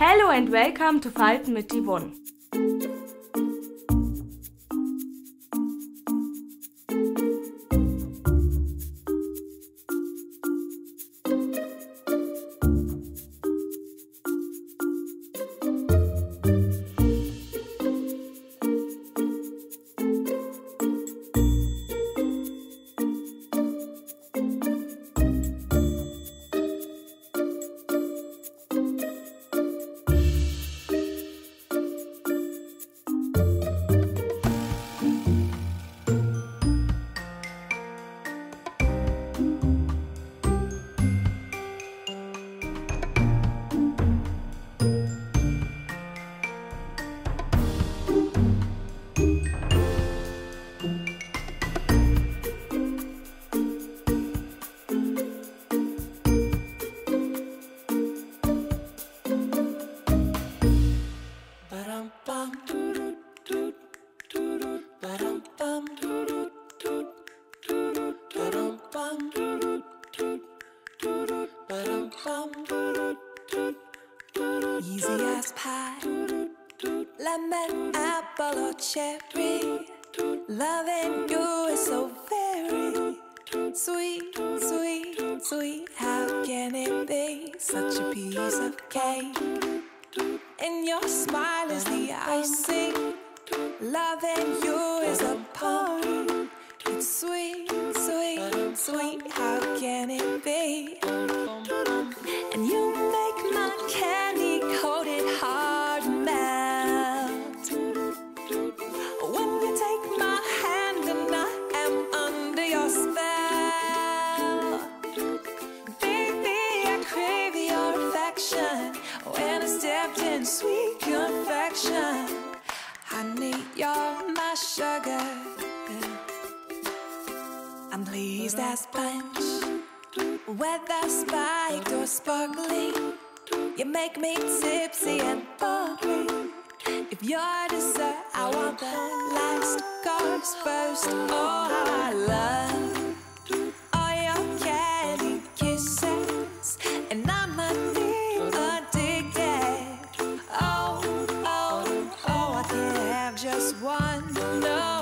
Hello and welcome to Falten mit Yvonne. Easy as pie, lemon, apple or cherry. Loving you is so very sweet, sweet, sweet. How can it be such a piece of cake? And your smile is the icing. Loving you is a party. It's sweet, sweet, sweet. How can it be? And you make my candy-coated heart melt. When you take my hand and I am under your spell. Baby, I crave your affection. When I stepped in sweet confection. Honey, you're my sugar. I'm pleased as punch. Whether spiked or sparkling, you make me tipsy and bubbly. If you're dessert, I want the last course first. Oh, how I love all your candy kisses, and I'm addicted. Oh, oh, oh, I can't have just one. No.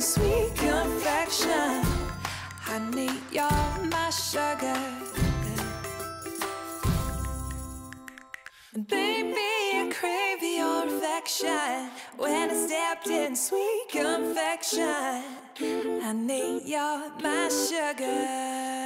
Sweet confection, honey, you're my sugar. And baby, I crave your affection. When I stepped in sweet confection, honey, you're my sugar.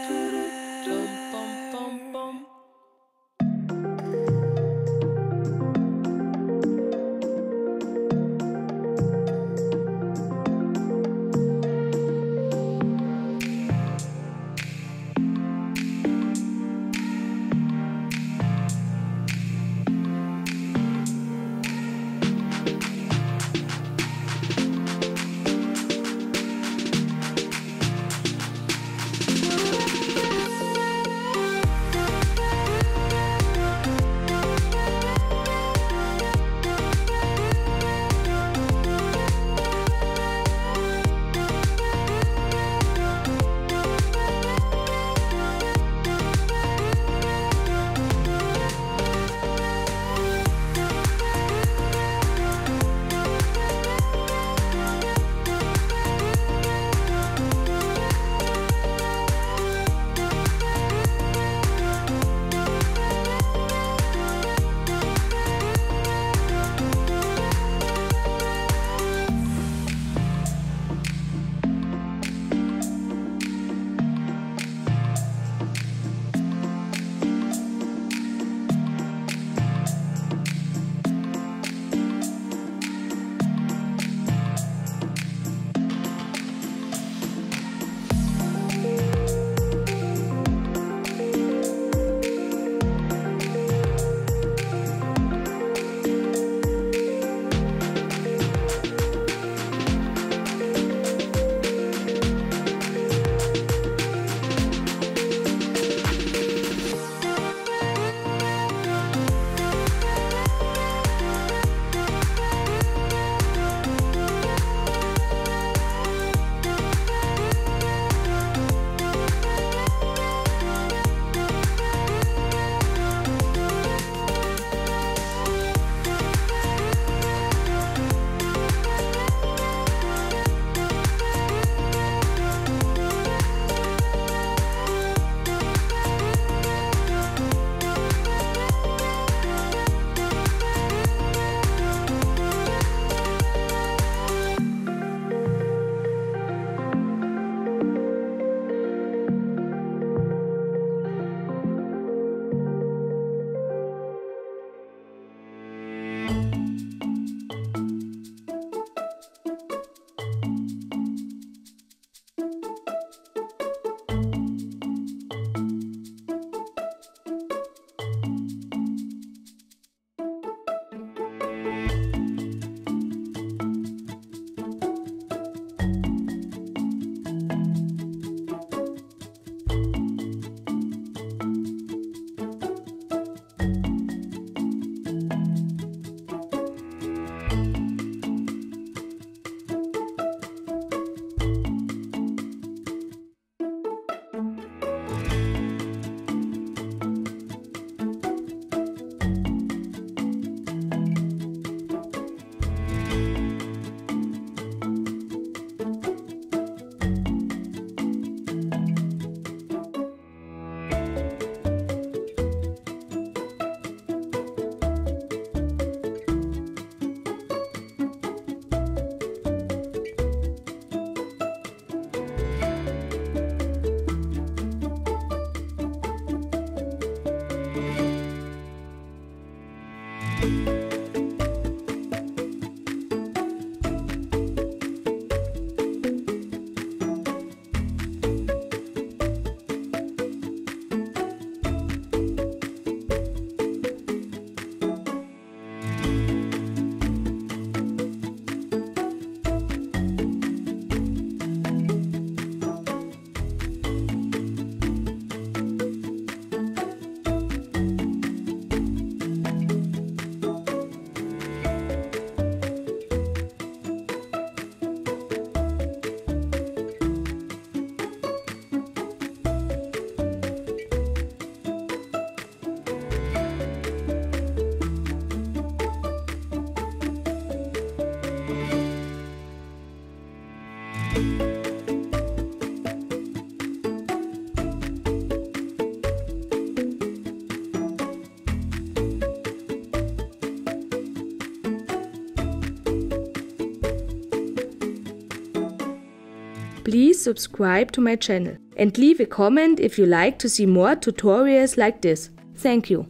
Please subscribe to my channel and leave a comment if you like to see more tutorials like this. Thank you.